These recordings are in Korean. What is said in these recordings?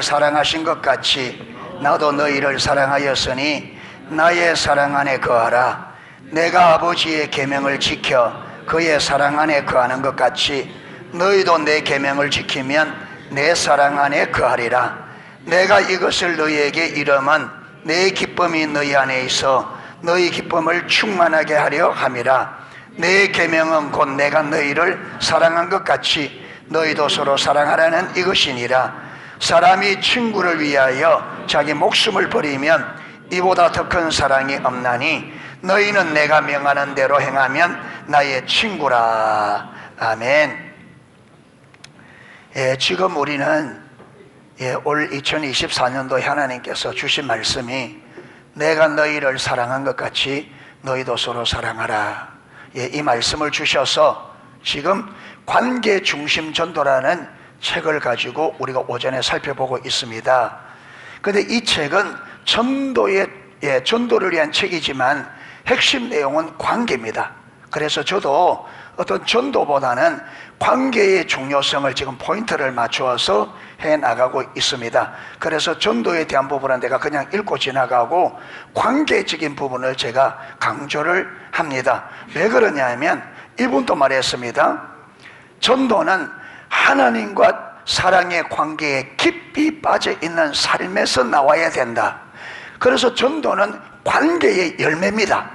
사랑하신 것 같이 나도 너희를 사랑하였으니 나의 사랑 안에 거하라. 내가 아버지의 계명을 지켜 그의 사랑 안에 거하는 것 같이 너희도 내 계명을 지키면 내 사랑 안에 거하리라. 내가 이것을 너희에게 이름은 내 기쁨이 너희 안에 있어 너희 기쁨을 충만하게 하려 함이라. 내 계명은 곧 내가 너희를 사랑한 것 같이 너희도 서로 사랑하라는 이것이니라. 사람이 친구를 위하여 자기 목숨을 버리면 이보다 더 큰 사랑이 없나니 너희는 내가 명하는 대로 행하면 나의 친구라. 아멘. 지금 우리는 올 2024년도에 하나님께서 주신 말씀이 내가 너희를 사랑한 것 같이 너희도 서로 사랑하라. 이 말씀을 주셔서 지금 관계 중심 전도라는 책을 가지고 우리가 오전에 살펴보고 있습니다. 그런데 이 책은 전도를 위한 책이지만 핵심 내용은 관계입니다. 그래서 저도 어떤 전도보다는 관계의 중요성을 지금 포인트를 맞추어서 해나가고 있습니다. 그래서 전도에 대한 부분은 내가 그냥 읽고 지나가고 관계적인 부분을 제가 강조를 합니다. 왜 그러냐면 이분도 말했습니다. 전도는 하나님과 사랑의 관계에 깊이 빠져 있는 삶에서 나와야 된다. 그래서 전도는 관계의 열매입니다.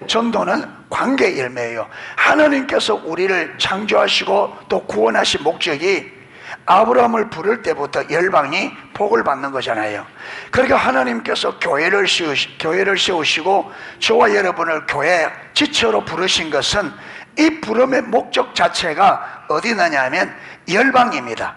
전도는 관계의 열매예요. 하나님께서 우리를 창조하시고 또 구원하신 목적이 아브라함을 부를 때부터 열방이 복을 받는 거잖아요. 그러니까 하나님께서 교회를 세우시고 저와 여러분을 교회 지체로 부르신 것은 이 부름의 목적 자체가 어디 나냐면 열방입니다.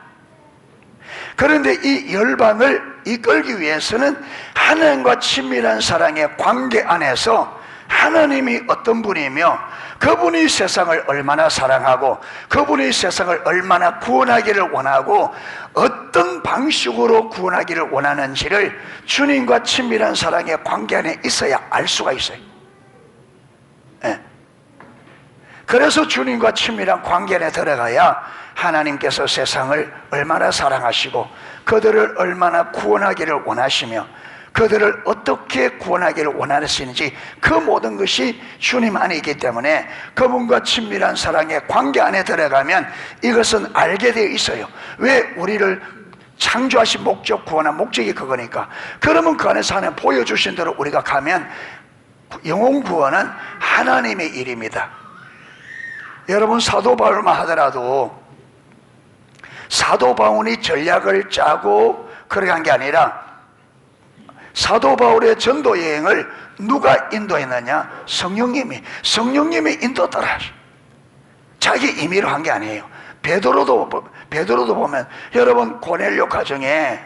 그런데 이 열방을 이끌기 위해서는 하나님과 친밀한 사랑의 관계 안에서 하나님이 어떤 분이며 그분이 세상을 얼마나 사랑하고 그분이 세상을 얼마나 구원하기를 원하고 어떤 방식으로 구원하기를 원하는지를 주님과 친밀한 사랑의 관계 안에 있어야 알 수가 있어요. 그래서 주님과 친밀한 관계 안에 들어가야 하나님께서 세상을 얼마나 사랑하시고 그들을 얼마나 구원하기를 원하시며 그들을 어떻게 구원하기를 원하시는지 그 모든 것이 주님 안에 있기 때문에 그분과 친밀한 사랑의 관계 안에 들어가면 이것은 알게 되어 있어요. 왜? 우리를 창조하신 목적, 구원한 목적이 그거니까. 그러면 그 안에서 하나님 보여주신 대로 우리가 가면 영혼 구원은 하나님의 일입니다. 여러분, 사도 바울만 하더라도 사도 바울이 전략을 짜고 그렇게 한 게 아니라 사도 바울의 전도 여행을 누가 인도했느냐? 성령님이 인도더라. 자기 임의로 한 게 아니에요. 베드로도 보면 여러분 고넬료 가정에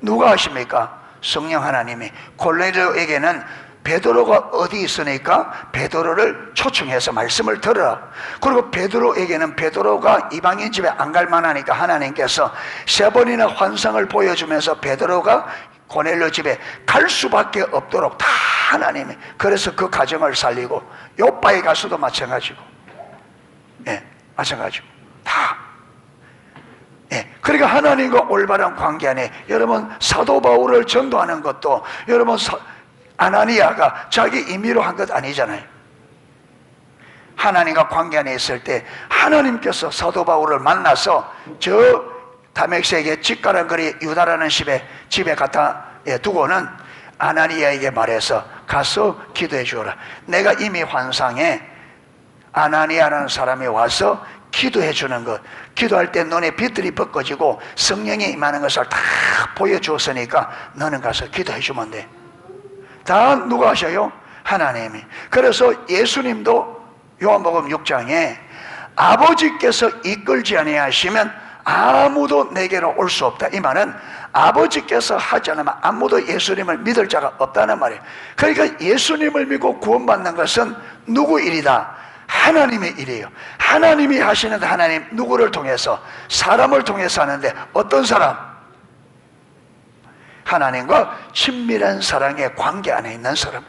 누가 하십니까? 성령 하나님이. 고넬료에게는 베드로가 어디 있으니까 베드로를 초청해서 말씀을 들어라. 그리고 베드로에게는 베드로가 이방인 집에 안 갈 만하니까 하나님께서 3번이나 환상을 보여주면서 베드로가 고넬료 집에 갈 수밖에 없도록 다 하나님이. 그래서 그 가정을 살리고 요바에 가서도 마찬가지고, 마찬가지고 다. 그러니까 하나님과 올바른 관계 안에 여러분 사도 바울을 전도하는 것도 여러분 아나니아가 자기 임의로 한 것 아니잖아요. 하나님과 관계 안에 있을 때 하나님께서 사도 바울을 만나서 저 다메섹의 집가란 거리 유다라는 집에 갖다 두고는 아나니아에게 말해서 가서 기도해 주어라. 내가 이미 환상에 아나니아라는 사람이 와서 기도해 주는 것, 기도할 때 눈에 빛들이 벗겨지고 성령이 임하는 것을 다 보여주었으니까 너는 가서 기도해 주면 돼. 다 누가 하셔요? 하나님이. 그래서 예수님도 요한복음 6장에 아버지께서 이끌지 아니하시면 아무도 내게로 올 수 없다. 이 말은 아버지께서 하지 않으면 아무도 예수님을 믿을 자가 없다는 말이에요. 그러니까 예수님을 믿고 구원받는 것은 누구 일이다? 하나님의 일이에요. 하나님이 하시는데 하나님 누구를 통해서? 사람을 통해서 하는데 어떤 사람? 하나님과 친밀한 사랑의 관계 안에 있는 사람.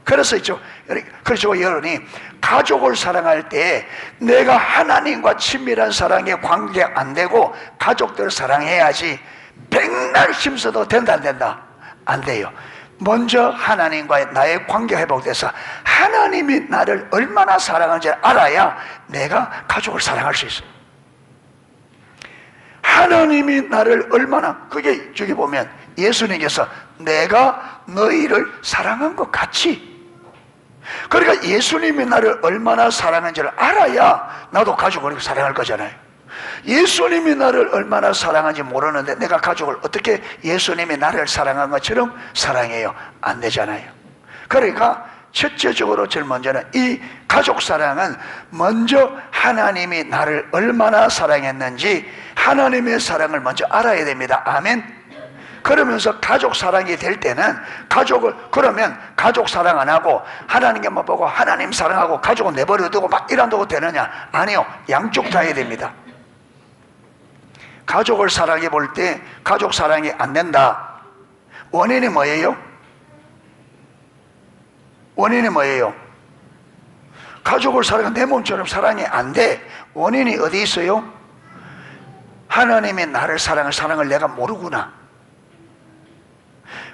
그래서 있죠. 그렇죠. 여러분이 가족을 사랑할 때 내가 하나님과 친밀한 사랑에 관계 안 되고 가족들을 사랑해야지 백날 힘써도 된다 안 된다? 안 돼요. 먼저 하나님과의 나의 관계가 회복돼서 하나님이 나를 얼마나 사랑하는지 알아야 내가 가족을 사랑할 수 있어요. 하나님이 나를 얼마나, 그게 저기 보면 예수님께서 내가 너희를 사랑한 것 같이, 그러니까 예수님이 나를 얼마나 사랑하는지를 알아야 나도 가족을 사랑할 거잖아요. 예수님이 나를 얼마나 사랑하는지 모르는데 내가 가족을 어떻게 예수님이 나를 사랑한 것처럼 사랑해요? 안 되잖아요. 그러니까 첫째적으로 제일 먼저는 이 가족 사랑은 먼저 하나님이 나를 얼마나 사랑했는지 하나님의 사랑을 먼저 알아야 됩니다. 아멘. 그러면서 가족 사랑이 될 때는 그러면 가족 사랑 안 하고 하나님께만 보고 하나님 사랑하고 가족은 내버려 두고 막 이런다고 되느냐? 아니요. 양쪽 다 해야 됩니다. 가족을 사랑해 볼 때 가족 사랑이 안 된다. 원인이 뭐예요? 원인이 뭐예요? 가족을 사랑해 내 몸처럼 사랑이 안 돼. 원인이 어디 있어요? 하나님이 나를 사랑을 내가 모르구나.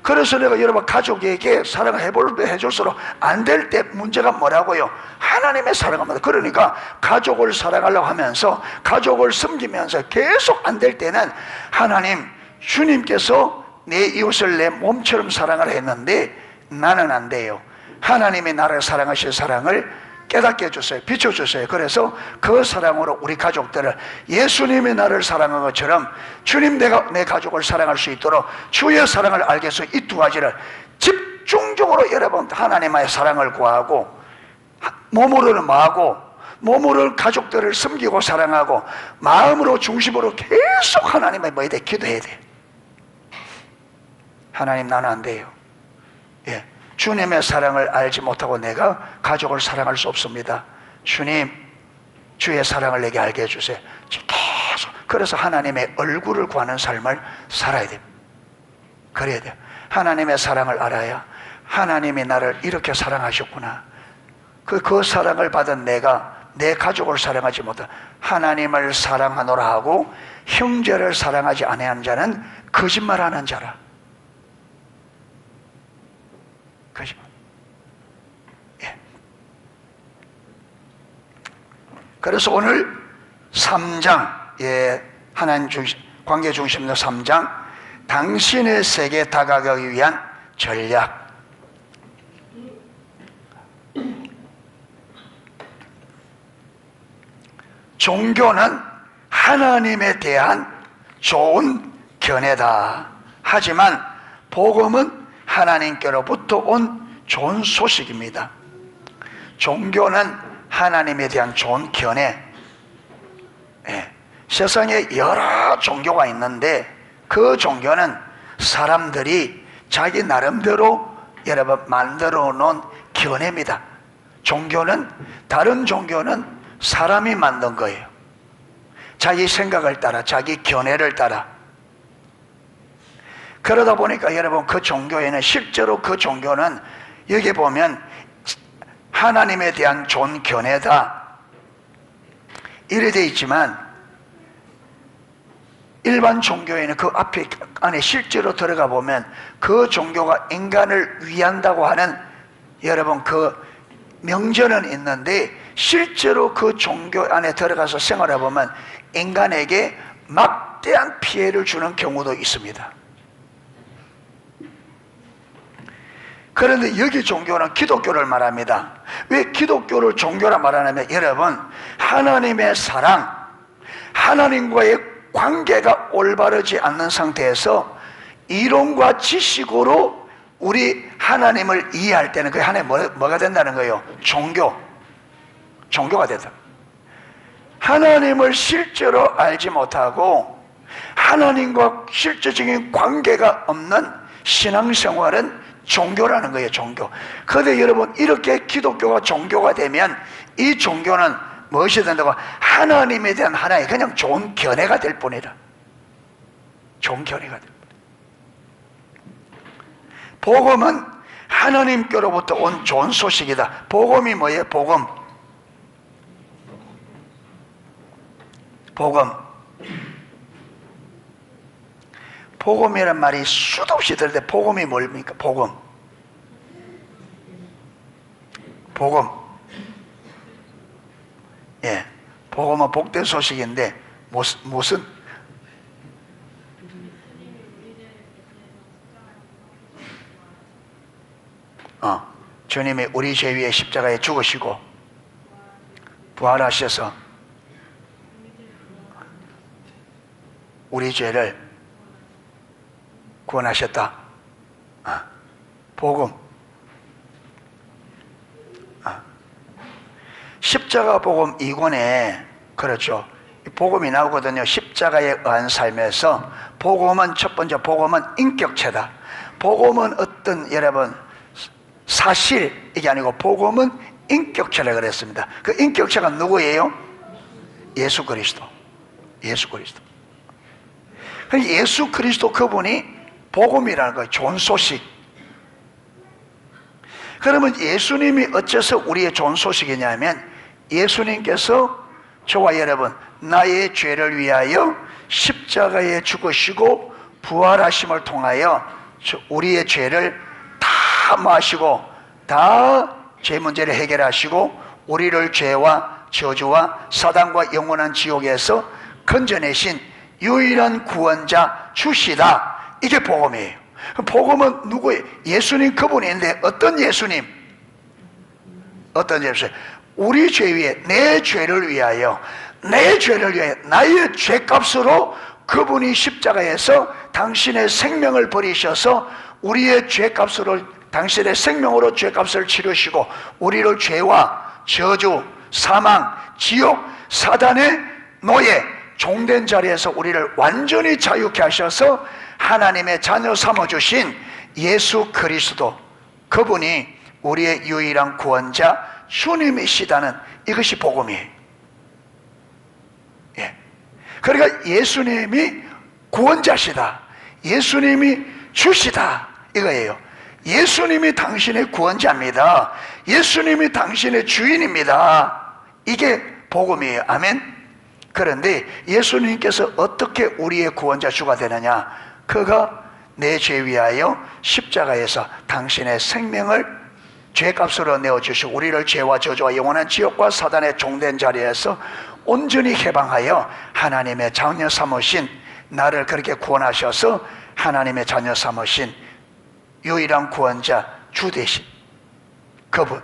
그래서 내가 여러분 가족에게 사랑을 해줄수록 안 될 때 문제가 뭐라고요? 하나님의 사랑합니다. 그러니까 가족을 사랑하려고 하면서 가족을 섬기면서 계속 안 될 때는 하나님, 주님께서 내 이웃을 내 몸처럼 사랑을 했는데 나는 안 돼요. 하나님이 나를 사랑하실 사랑을 깨닫게 해주세요. 비춰주세요. 그래서 그 사랑으로 우리 가족들을 예수님이 나를 사랑한 것처럼 주님 내 가족을 사랑할 수 있도록 주의 사랑을 알게 해서 이 두 가지를 집중적으로 여러분 하나님의 사랑을 구하고 몸으로는 뭐하고 몸으로 가족들을 섬기고 사랑하고 마음으로 중심으로 계속 하나님의 뭐에 대해 기도해야 돼요. 하나님 나는 안 돼요. 예. 주님의 사랑을 알지 못하고 내가 가족을 사랑할 수 없습니다. 주님, 주의 사랑을 내게 알게 해주세요. 계속 그래서 하나님의 얼굴을 구하는 삶을 살아야 됩니다. 그래야 돼요. 하나님의 사랑을 알아야 하나님이 나를 이렇게 사랑하셨구나. 그 사랑을 받은 내가 내 가족을 사랑하지 못한 하나님을 사랑하노라 하고 형제를 사랑하지 아니하는 자는 거짓말하는 자라. 거짓말. 예. 그래서 오늘 3장, 하나님 중심, 관계 중심의 3장, 당신의 세계에 다가가기 위한 전략. 종교는 하나님에 대한 좋은 견해다. 하지만 복음은 하나님께로부터 온 좋은 소식입니다. 종교는 하나님에 대한 좋은 견해. 세상에 여러 종교가 있는데 그 종교는 사람들이 자기 나름대로 여러분 만들어 놓은 견해입니다. 다른 종교는 사람이 만든 거예요. 자기 생각을 따라, 자기 견해를 따라. 그러다 보니까 여러분 그 종교에는 실제로 그 종교는 여기 보면 하나님에 대한 좋은 견해다 이래 되어 있지만 일반 종교에는 그 안에 실제로 들어가 보면 그 종교가 인간을 위한다고 하는 여러분 그 명제는 있는데 실제로 그 종교 안에 들어가서 생활해 보면 인간에게 막대한 피해를 주는 경우도 있습니다. 그런데 여기 종교는 기독교를 말합니다. 왜 기독교를 종교라 말하냐면 여러분 하나님의 사랑, 하나님과의 관계가 올바르지 않는 상태에서 이론과 지식으로 우리 하나님을 이해할 때는 그 하나님 뭐가 된다는 거예요? 종교가 된다. 하나님을 실제로 알지 못하고 하나님과 실제적인 관계가 없는 신앙생활은 종교라는 거예요. 종교. 그런데 여러분 이렇게 기독교가 종교가 되면 이 종교는 무엇이 된다고? 하나님에 대한 하나의 그냥 좋은 견해가 될 뿐이다. 좋은 견해가 될 뿐이다. 복음은 하나님께로부터 온 좋은 소식이다. 복음이 뭐예요? 복음. 복음. 복음이란 말이 수도 없이 들을 때 복음이 뭡니까? 복음. 복음. 예. 복음은 복된 소식인데 무슨 주님이 우리 죄 위에 십자가에 죽으시고 부활하셔서 우리 죄를 구원하셨다. 복음. 십자가 복음 2권에 그렇죠. 복음이 나오거든요. 십자가에 의한 삶에서 복음은 첫 번째 복음은 인격체다. 복음은 어떤 여러분 사실 이게 아니고 복음은 인격체라 그랬습니다. 그 인격체가 누구예요? 예수 그리스도. 예수 그리스도. 예수 그리스도 그분이 복음이라는 거예요. 좋은 소식. 그러면 예수님이 어째서 우리의 좋은 소식이냐면 예수님께서 저와 여러분 나의 죄를 위하여 십자가에 죽으시고 부활하심을 통하여 우리의 죄를 다 마시고 다 죄 문제를 해결하시고 우리를 죄와 저주와 사단과 영원한 지옥에서 건져내신 유일한 구원자 주시다. 이게 복음이에요. 복음은 누구예요? 예수님 그분인데 어떤 예수님? 어떤 예수님? 우리 죄 위에 내 죄를 위하여 나의 죄값으로 그분이 십자가에서 당신의 생명을 버리셔서 우리의 죄값으로 당신의 생명으로 죄값을 치르시고 우리를 죄와 저주, 사망, 지옥, 사단의 노예, 종된 자리에서 우리를 완전히 자유케 하셔서 하나님의 자녀 삼아주신 예수 그리스도 그분이 우리의 유일한 구원자 주님이시다는 이것이 복음이에요. 예. 그러니까 예수님이 구원자시다. 예수님이 주시다. 이거예요. 예수님이 당신의 구원자입니다. 예수님이 당신의 주인입니다. 이게 복음이에요. 아멘. 그런데 예수님께서 어떻게 우리의 구원자 주가 되느냐? 그가 내 죄 위하여 십자가에서 당신의 생명을 죄값으로 내어주시고 우리를 죄와 저주와 영원한 지옥과 사단의 종된 자리에서 온전히 해방하여 하나님의 자녀 삼으신 나를 그렇게 구원하셔서 하나님의 자녀 삼으신 유일한 구원자 주 되신 그분.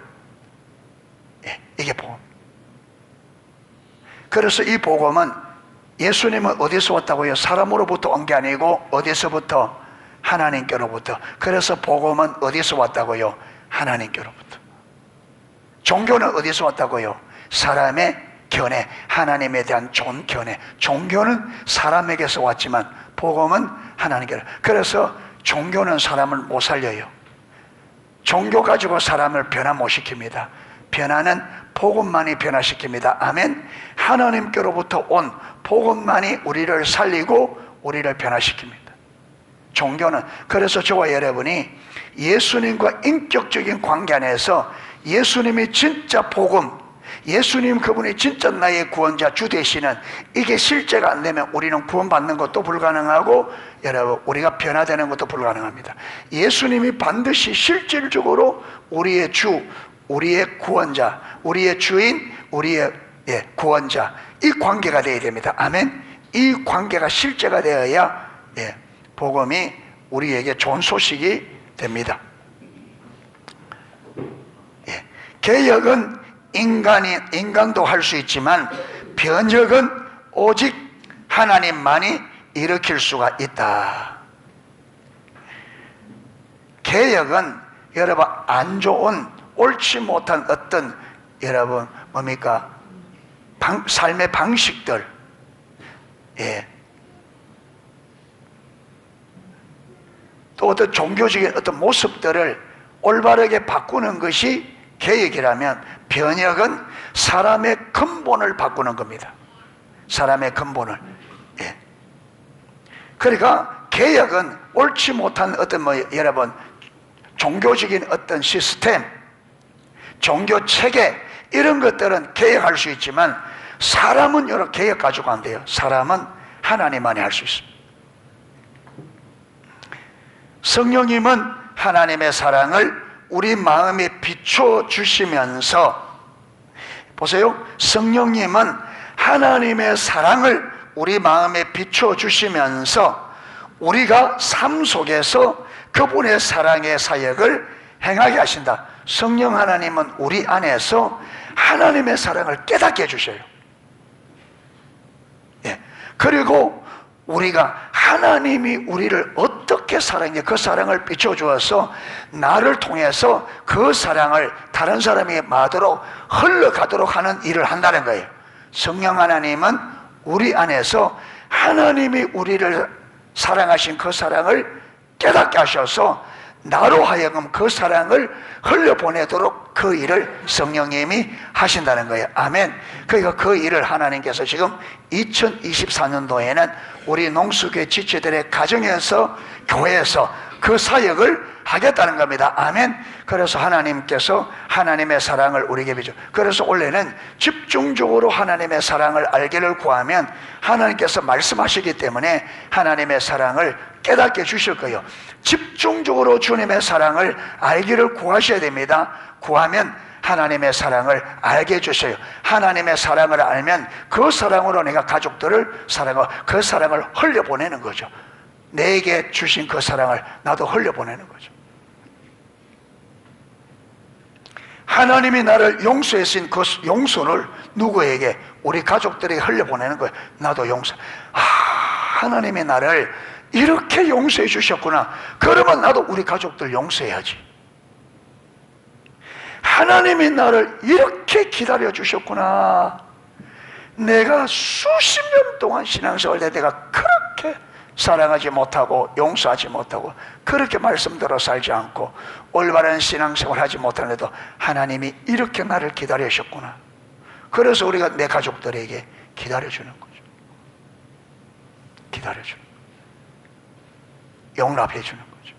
예, 이게 복음. 그래서 이 복음은 예수님은 어디서 왔다고요? 사람으로부터 온 게 아니고 어디서부터? 하나님께로부터. 그래서 복음은 어디서 왔다고요? 하나님께로부터. 종교는 어디서 왔다고요? 사람의 견해, 하나님에 대한 좋은 견해. 종교는 사람에게서 왔지만 복음은 하나님께로. 그래서 종교는 사람을 못 살려요. 종교 가지고 사람을 변화 못 시킵니다. 변화는 복음만이 변화시킵니다. 아멘. 하나님께로부터 온 복음만이 우리를 살리고 우리를 변화시킵니다. 종교는. 그래서 저와 여러분이 예수님과 인격적인 관계 안에서 예수님이 진짜 복음, 예수님 그분이 진짜 나의 구원자 주 되시는 이게 실제가 안 되면 우리는 구원받는 것도 불가능하고 여러분 우리가 변화되는 것도 불가능합니다. 예수님이 반드시 실질적으로 우리의 주, 우리의 구원자, 우리의 주인, 우리의 구원자 이 관계가 되어야 됩니다. 아멘. 이 관계가 실제가 되어야 복음이 우리에게 좋은 소식이 됩니다. 개혁은 인간도 할 수 있지만 변혁은 오직 하나님만이 일으킬 수가 있다. 개혁은 여러분 안 좋은 옳지 못한 어떤 여러분 뭡니까? 삶의 방식들, 또 어떤 종교적인 어떤 모습들을 올바르게 바꾸는 것이 개혁이라면 변혁은 사람의 근본을 바꾸는 겁니다. 사람의 근본을. 그러니까 개혁은 옳지 못한 어떤 여러분 종교적인 어떤 시스템, 종교 체계 이런 것들은 개혁할 수 있지만 사람은 여러 개혁 가지고 안 돼요. 사람은 하나님만이 할 수 있습니다. 성령님은 하나님의 사랑을 우리 마음에 비춰 주시면서, 보세요, 성령님은 하나님의 사랑을 우리 마음에 비춰 주시면서 우리가 삶 속에서 그분의 사랑의 사역을 행하게 하신다. 성령 하나님은 우리 안에서 하나님의 사랑을 깨닫게 해주셔요. 예. 그리고 우리가 하나님이 우리를 어떻게 사랑해, 그 사랑을 비춰주어서 나를 통해서 그 사랑을 다른 사람이 마도록 흘러가도록 하는 일을 한다는 거예요. 성령 하나님은 우리 안에서 하나님이 우리를 사랑하신 그 사랑을 깨닫게 하셔서 나로 하여금 그 사랑을 흘려보내도록 그 일을 성령님이 하신다는 거예요. 아멘. 그러니까 그 일을 하나님께서 지금 2024년도에는 우리 농수교회 지체들의 가정에서, 교회에서 그 사역을 하겠다는 겁니다. 아멘. 그래서 하나님께서 하나님의 사랑을 우리에게 비춰. 그래서 원래는 집중적으로 하나님의 사랑을 알기를 구하면 하나님께서 말씀하시기 때문에 하나님의 사랑을 깨닫게 주실 거예요. 집중적으로 주님의 사랑을 알기를 구하셔야 됩니다. 구하면 하나님의 사랑을 알게 해주셔요. 하나님의 사랑을 알면 그 사랑으로 내가 가족들을 사랑하고 그 사랑을 흘려보내는 거죠. 내게 주신 그 사랑을 나도 흘려보내는 거죠. 하나님이 나를 용서했으니 그 용서를 누구에게? 우리 가족들에게 흘려보내는 거예요. 나도 용서. 하나님이 나를 이렇게 용서해 주셨구나. 그러면 나도 우리 가족들 용서해야지. 하나님이 나를 이렇게 기다려 주셨구나. 내가 수십 년 동안 신앙생활 때 내가 그렇게 사랑하지 못하고 용서하지 못하고 그렇게 말씀대로 살지 않고 올바른 신앙생활 하지 못하는데도 하나님이 이렇게 나를 기다리셨구나. 그래서 우리가 내 가족들에게 기다려주는 거죠. 기다려주는 거죠. 용납해 주는 거죠.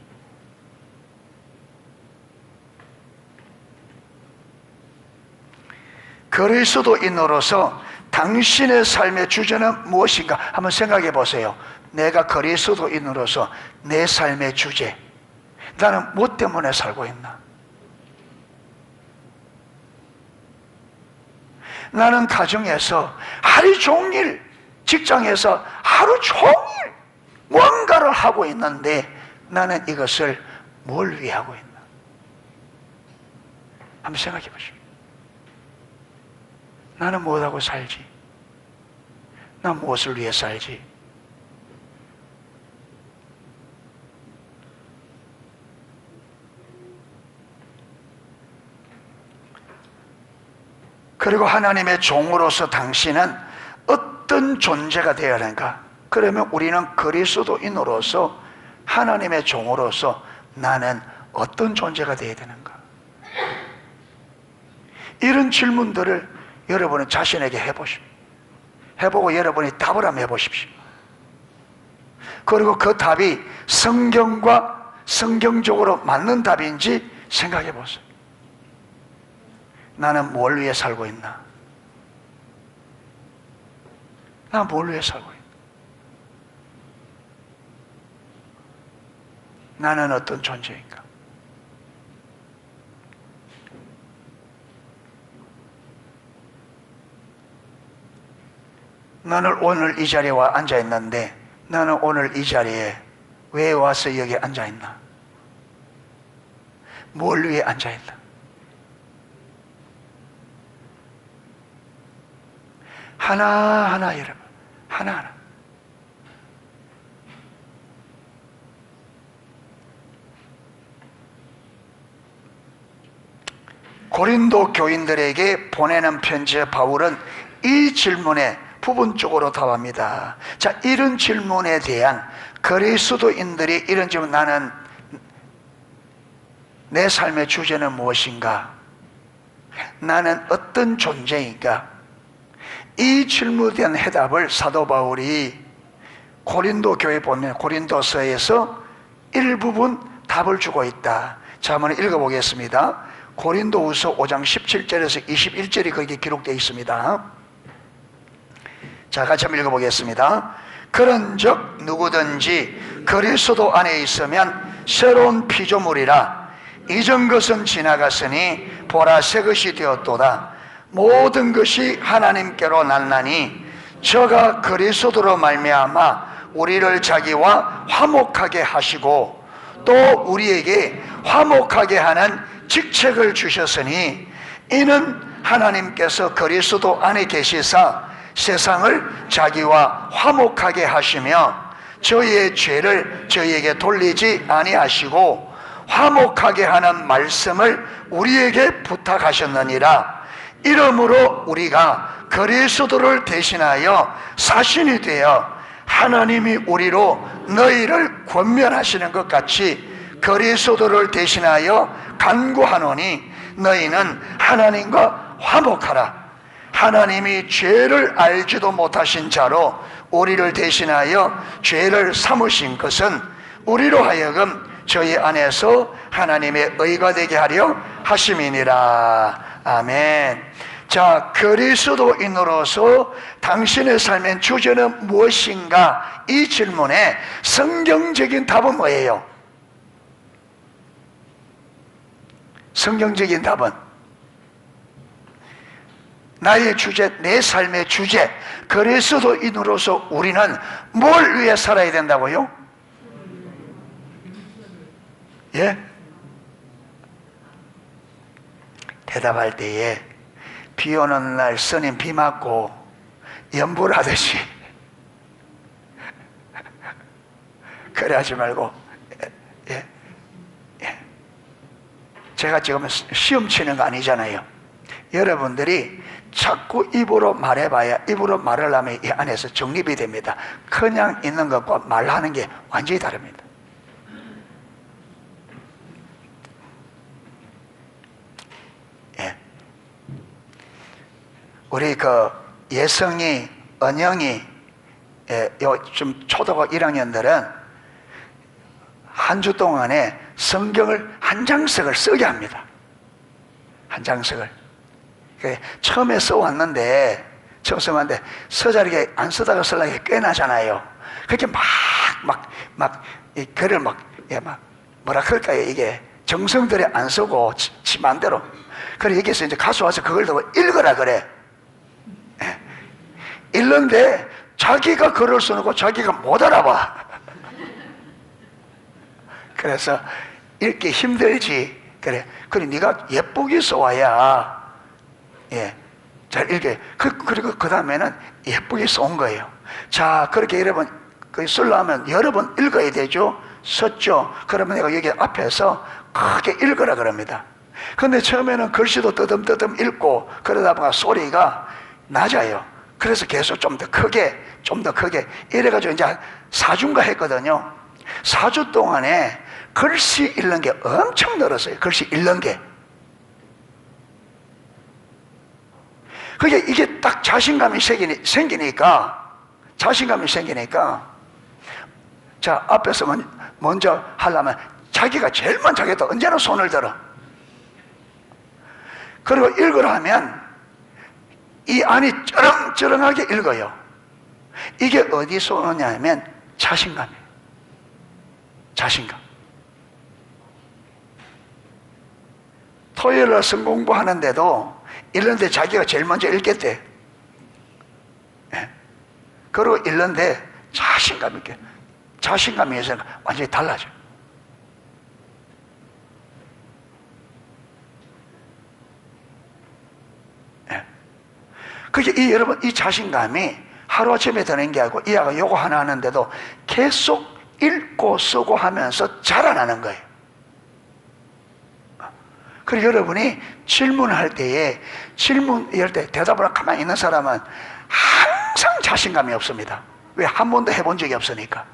그리스도인으로서 당신의 삶의 주제는 무엇인가? 한번 생각해 보세요. 내가 그리스도인으로서 내 삶의 주제, 나는 무엇 때문에 살고 있나? 나는 가정에서 하루 종일, 직장에서 하루 종일 뭔가를 하고 있는데 나는 이것을 뭘 위해 하고 있나? 한번 생각해 보시오. 나는 무엇하고 살지? 난 무엇을 위해 살지? 그리고 하나님의 종으로서 당신은 어떤 존재가 되어야 하는가? 그러면 우리는 그리스도인으로서 하나님의 종으로서 나는 어떤 존재가 되어야 되는가? 이런 질문들을 여러분은 자신에게 해보십시오. 해보고 여러분이 답을 한번 해보십시오. 그리고 그 답이 성경과 성경적으로 맞는 답인지 생각해 보세요. 나는 뭘 위해 살고 있나? 나는 뭘 위해 살고 있나? 나는 어떤 존재인가? 나는 오늘 이 자리에 와 앉아 있는데 나는 오늘 이 자리에 왜 와서 여기 앉아 있나? 뭘 위해 앉아 있나? 하나하나 여러분, 하나하나. 고린도 교인들에게 보내는 편지의 바울은 이 질문에 부분적으로 답합니다. 자, 이런 질문에 대한 그리스도인들이 이런 질문, 나는 내 삶의 주제는 무엇인가? 나는 어떤 존재인가? 이 질문에 대한 해답을 사도 바울이 고린도 교회에 보낸 고린도서에서 일부분 답을 주고 있다. 자, 한번 읽어보겠습니다. 고린도후서 5장 17절에서 21절이 거기에 기록되어 있습니다. 자, 같이 한번 읽어보겠습니다. 그런즉 누구든지 그리스도 안에 있으면 새로운 피조물이라. 이전 것은 지나갔으니 보라 새 것이 되었도다. 모든 것이 하나님께로 났나니 저가 그리스도로 말미암아 우리를 자기와 화목하게 하시고 또 우리에게 화목하게 하는 직책을 주셨으니 이는 하나님께서 그리스도 안에 계시사 세상을 자기와 화목하게 하시며 저희의 죄를 저희에게 돌리지 아니하시고 화목하게 하는 말씀을 우리에게 부탁하셨느니라. 이러므로 우리가 그리스도를 대신하여 사신이 되어 하나님이 우리로 너희를 권면하시는 것 같이 그리스도를 대신하여 간구하노니 너희는 하나님과 화목하라. 하나님이 죄를 알지도 못하신 자로 우리를 대신하여 죄를 삼으신 것은 우리로 하여금 저희 안에서 하나님의 의가 되게 하려 하심이니라. 아멘. 자, 그리스도인으로서 당신의 삶의 주제는 무엇인가? 이 질문에 성경적인 답은 뭐예요? 성경적인 답은 나의 주제, 내 삶의 주제, 그리스도인으로서 우리는 뭘 위해 살아야 된다고요? 예? 대답할 때에 비 오는 날 스님 비 맞고 염불하듯이 그래 하지 말고, 예? 예. 제가 지금 시험 치는 거 아니잖아요. 여러분들이 자꾸 입으로 말해봐야 입으로 말을 하면 이 안에서 정립이 됩니다. 그냥 있는 것과 말하는 게 완전히 다릅니다. 예. 우리 그 예성이, 은영이, 좀 초등학교 1학년들은 한 주 동안에 성경을 한 장씩을 쓰게 합니다. 한 장씩을. 처음에 써왔는데, 서자리게 안 쓰다가 쓰려고 꽤 나잖아요. 그렇게 글을 뭐라 그럴까요? 이게 정성들이 안 쓰고, 지 맘대로. 그래, 여기서 이제 가수 와서 그걸 두고 읽으라 그래. 읽는데, 자기가 글을 써놓고 자기가 못 알아봐. 그래서 읽기 힘들지. 그래, 네가 예쁘게 써와야, 예, 잘 읽게. 그리고 그 다음에는 예쁘게 써온 거예요. 자, 그렇게 여러분, 쓰려면 여러 번 읽어야 되죠? 썼죠? 그러면 내가 여기 앞에서 크게 읽으라 그럽니다. 근데 처음에는 글씨도 뜨듬뜨듬 읽고 그러다 보니까 소리가 낮아요. 그래서 계속 좀 더 크게, 이래가지고 이제 4주인가 했거든요. 4주 동안에 글씨 읽는 게 엄청 늘었어요. 글씨 읽는 게. 그게 이게 딱 자신감이 생기니까, 자, 앞에서 먼저 하려면 자기가 제일 먼저 하겠다. 언제나 손을 들어. 그리고 읽으라 하면 이 안이 쩌렁쩌렁하게 읽어요. 이게 어디서 오냐면 자신감이에요. 자신감. 토요일날 성공부 하는데도 읽는데 자기가 제일 먼저 읽겠대. 예. 그리고 읽는데 자신감 있게, 자신감이 있으니까 완전히 달라져. 예. 그게 여러분, 이 자신감이 하루아침에 드는 게 아니고, 이 아가 요거 하나 하는데도 계속 읽고 쓰고 하면서 자라나는 거예요. 그리고 여러분이 질문할 때에, 질문할 때 대답을 가만히 있는 사람은 항상 자신감이 없습니다. 왜? 한 번도 해본 적이 없으니까.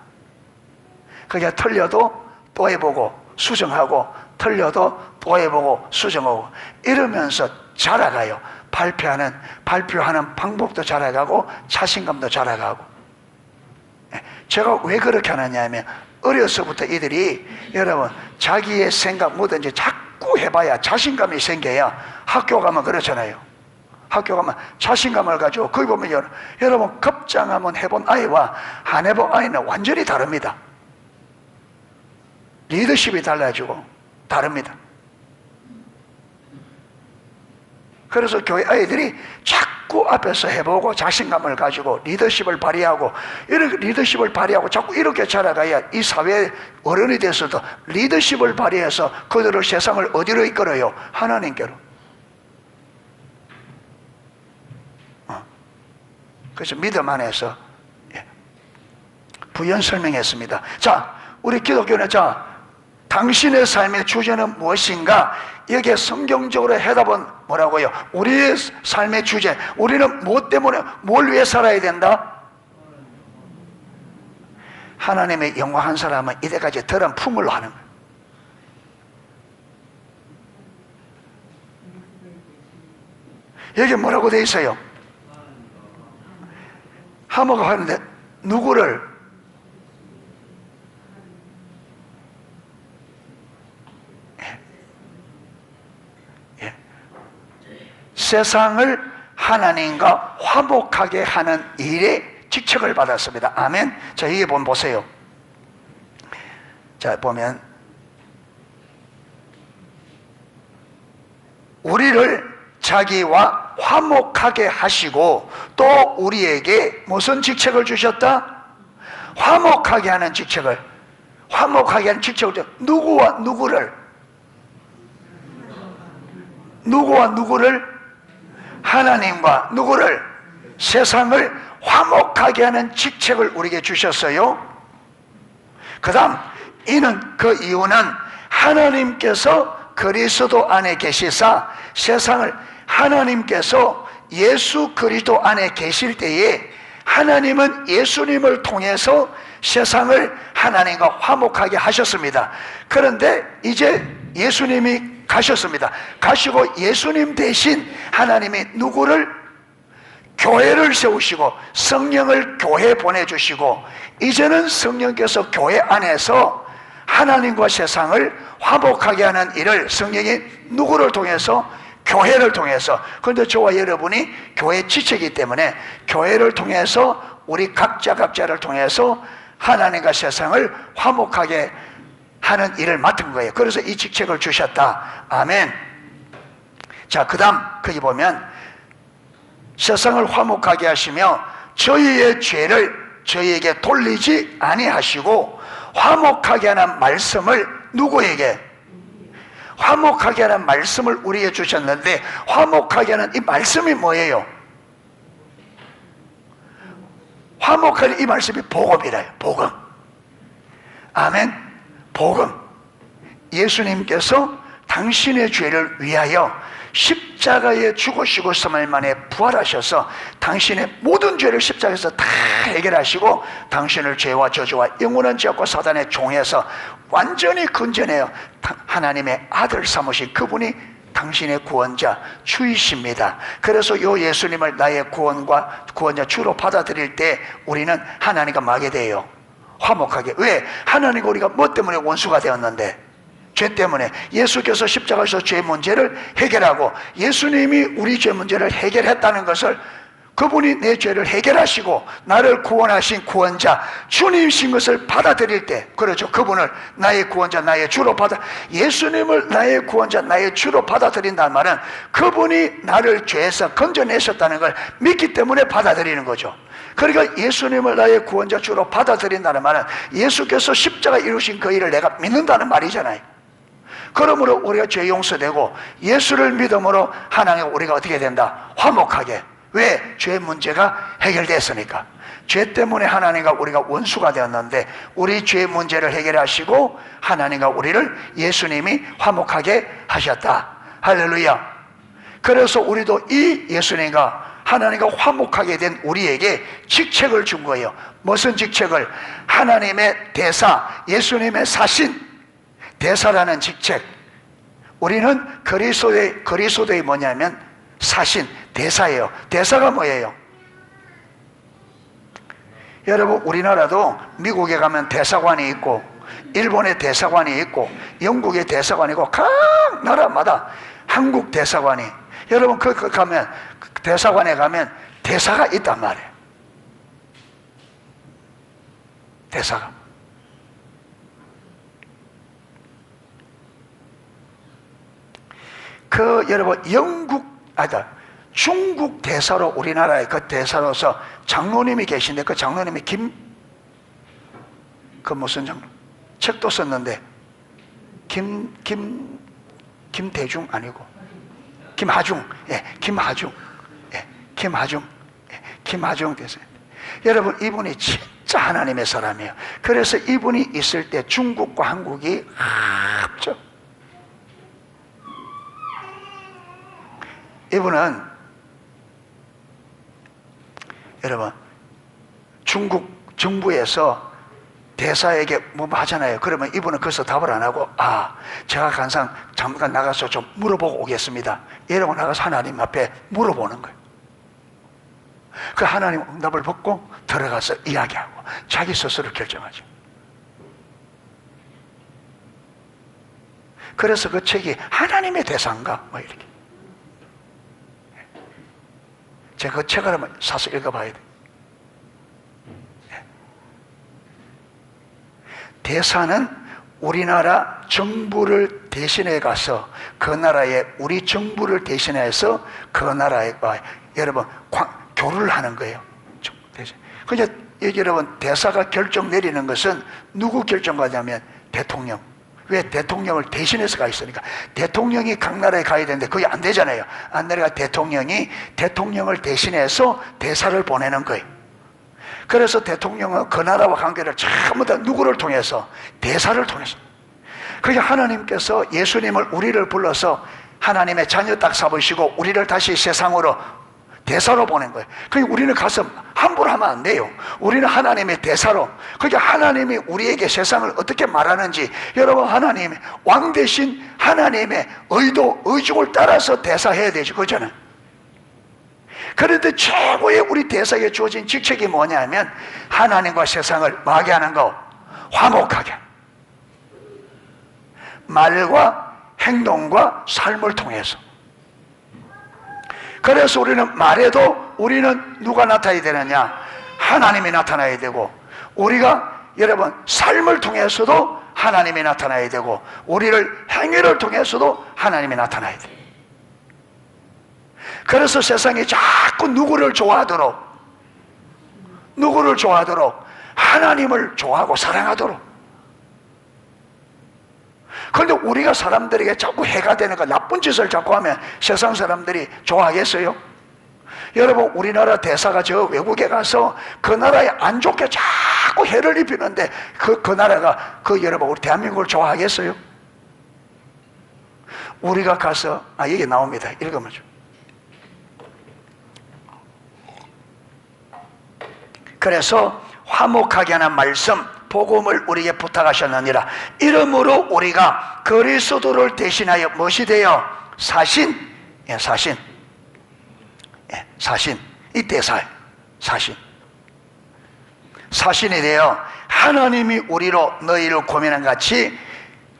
그냥 틀려도 또 해보고 수정하고, 틀려도 또 해보고 수정하고, 이러면서 자라가요. 발표하는 방법도 자라가고 자신감도 자라가고. 제가 왜 그렇게 하느냐 하면 어려서부터 이들이 여러분 자기의 생각 뭐든지 자꾸 해봐야 자신감이 생겨야 학교 가면 그렇잖아요. 학교 가면 자신감을 가지고 거기 보면 여러분 급장 한번 해본 아이와 안 해본 아이는 완전히 다릅니다. 리더십이 달라지고 다릅니다. 그래서 교회 아이들이 자꾸 앞에서 해보고 자신감을 가지고 리더십을 발휘하고 이렇게 리더십을 발휘하고 자꾸 이렇게 자라가야 이 사회 어른이 돼서도 리더십을 발휘해서 그들을 세상을 어디로 이끌어요? 하나님께로. 그래서 믿음 안에서 부연 설명했습니다. 자, 우리 기독교는 당신의 삶의 주제는 무엇인가? 여기에 성경적으로 해답은 뭐라고요? 우리의 삶의 주제, 우리는 무엇 때문에 뭘 위해 살아야 된다? 하나님의 영광한 사람은 이때까지 들은 품으로 하는 거예요. 여기 뭐라고 되어 있어요? 하모가 하는데 누구를? 세상을 하나님과 화목하게 하는 일에 직책을 받았습니다. 아멘. 자, 여기 보세요. 자, 보면 우리를 자기와 화목하게 하시고 또 우리에게 무슨 직책을 주셨다? 화목하게 하는 직책을. 화목하게 하는 직책을. 누구와 누구를? 누구와 누구를? 하나님과 누구를? 세상을 화목하게 하는 직책을 우리에게 주셨어요. 그 다음 그 이유는 하나님께서 그리스도 안에 계시사 세상을 하나님께서 예수 그리스도 안에 계실 때에 하나님은 예수님을 통해서 세상을 하나님과 화목하게 하셨습니다. 그런데 이제 예수님이 가셨습니다. 가시고 예수님 대신 하나님이 누구를? 교회를 세우시고 성령을 교회에 보내주시고 이제는 성령께서 교회 안에서 하나님과 세상을 화목하게 하는 일을 성령이 누구를 통해서? 교회를 통해서. 그런데 저와 여러분이 교회 지체이기 때문에 교회를 통해서 우리 각자를 통해서 하나님과 세상을 화목하게 하는 일을 맡은 거예요. 그래서 이 직책을 주셨다. 아멘. 자, 그 다음 거기 보면 세상을 화목하게 하시며 저희의 죄를 저희에게 돌리지 아니하시고 화목하게 하는 말씀을 누구에게? 화목하게 하는 말씀을 우리에게 주셨는데 화목하게 하는 이 말씀이 뭐예요? 화목하는 이 말씀이 복음이래요. 복음. 아멘. 복음. 예수님께서 당신의 죄를 위하여 십자가에 죽으시고 3일 만에 부활하셔서 당신의 모든 죄를 십자가에서 다 해결하시고 당신을 죄와 저주와 영원한 죄악과 사단의 종에서 완전히 건져내어 하나님의 아들 삼으신 그분이 당신의 구원자 주이십니다. 그래서 요 예수님을 나의 구원자 주로 받아들일 때 우리는 하나님과 마게 돼요. 화목하게. 왜? 하나님과 우리가 뭐 때문에 원수가 되었는데? 죄 때문에. 예수께서 십자가에서 죄 문제를 해결하고 예수님이 우리 죄 문제를 해결했다는 것을 그분이 내 죄를 해결하시고 나를 구원하신 구원자 주님이신 것을 받아들일 때, 그렇죠, 그분을 나의 구원자 나의 주로 예수님을 나의 구원자 나의 주로 받아들인다는 말은 그분이 나를 죄에서 건져내셨다는 걸 믿기 때문에 받아들이는 거죠. 그러니까 예수님을 나의 구원자 주로 받아들인다는 말은 예수께서 십자가 이루신 그 일을 내가 믿는다는 말이잖아요. 그러므로 우리가 죄 용서되고 예수를 믿음으로 하나님과 우리가 어떻게 된다? 화목하게. 왜? 죄 문제가 해결됐으니까. 죄 때문에 하나님과 우리가 원수가 되었는데 우리 죄 문제를 해결하시고 하나님과 우리를 예수님이 화목하게 하셨다. 할렐루야. 그래서 우리도 이 예수님과 하나님과 화목하게 된 우리에게 직책을 준 거예요. 무슨 직책을? 하나님의 대사, 예수님의 사신, 대사라는 직책. 우리는 그리스도의 뭐냐면 사신, 대사예요. 대사가 뭐예요? 여러분, 우리나라도 미국에 가면 대사관이 있고, 일본의 대사관이 있고, 영국의 대사관이 있고, 각 나라마다 한국 대사관이, 여러분 그 가면, 대사관에 가면 대사가 있단 말이에요. 대사가. 여러분, 중국 대사로, 우리나라의 그 대사로서 장로님이 계신데, 그 장로님이 무슨 장로? 책도 썼는데, 김대중 아니고, 김하중. 예, 김하중. 예, 김하중. 예, 김하중 대사. 여러분, 이분이 진짜 하나님의 사람이에요. 그래서 이분이 있을 때 중국과 한국이 합쳐. 이분은 여러분, 중국 정부에서 대사에게 뭐 하잖아요. 그러면 이분은 거기서 답을 안 하고, 제가 간상 잠깐 나가서 좀 물어보고 오겠습니다, 이러고 나가서 하나님 앞에 물어보는 거예요. 그 하나님 응답을 받고 들어가서 이야기하고 자기 스스로 결정하죠. 그래서 그 책이 하나님의 대사인가? 뭐 이렇게. 제가 그 책을 한번 사서 읽어봐야 돼요. 대사는 우리나라 정부를 대신해 가서 그 나라에 우리 정부를 대신해서 그 나라에가 여러분 교류를 하는 거예요. 그러니까 여러분, 대사가 결정 내리는 것은 누구 결정하냐면 대통령. 왜? 대통령을 대신해서 가 있으니까. 대통령이 각 나라에 가야 되는데 그게 안 되잖아요. 안 내려가. 대통령이 대통령을 대신해서 대사를 보내는 거예요. 그래서 대통령은 그 나라와 관계를 전부 다 누구를 통해서? 대사를 통해서. 그게 하나님께서 예수님을, 우리를 불러서 하나님의 자녀 딱 삼으시고 우리를 다시 세상으로 대사로 보낸 거예요. 그러니까 우리는 가서 함부로 하면 안 돼요. 우리는 하나님의 대사로. 그러니까 하나님이 우리에게 세상을 어떻게 말하는지, 여러분, 하나님의 왕 대신 하나님의 의도, 의중을 따라서 대사해야 되죠. 그렇잖아요. 그런데 최고의 우리 대사에 주어진 직책이 뭐냐면 하나님과 세상을 뭐하게 하는 거? 화목하게. 말과 행동과 삶을 통해서. 그래서 우리는 말에도 우리는 누가 나타나야 되느냐? 하나님이 나타나야 되고, 우리가 여러분 삶을 통해서도 하나님이 나타나야 되고, 우리를 행위를 통해서도 하나님이 나타나야 돼요. 그래서 세상이 자꾸 누구를 좋아하도록 하나님을 좋아하고 사랑하도록. 그런데 우리가 사람들에게 자꾸 해가 되는 거, 나쁜 짓을 자꾸 하면 세상 사람들이 좋아하겠어요? 여러분, 우리나라 대사가 저 외국에 가서 그 나라에 안 좋게 자꾸 해를 입히는데 그 나라가 여러분 우리 대한민국을 좋아하겠어요? 우리가 가서 여기 나옵니다. 읽으면 좀. 그래서 화목하게 하는 말씀, 복음을 우리에게 부탁하셨느니라. 이러므로 우리가 그리스도를 대신하여 무엇이 되어? 사신. 예, 사신. 예, 사신. 이 대사예요. 사신. 사신이 되어 하나님이 우리로 너희를 고민한 같이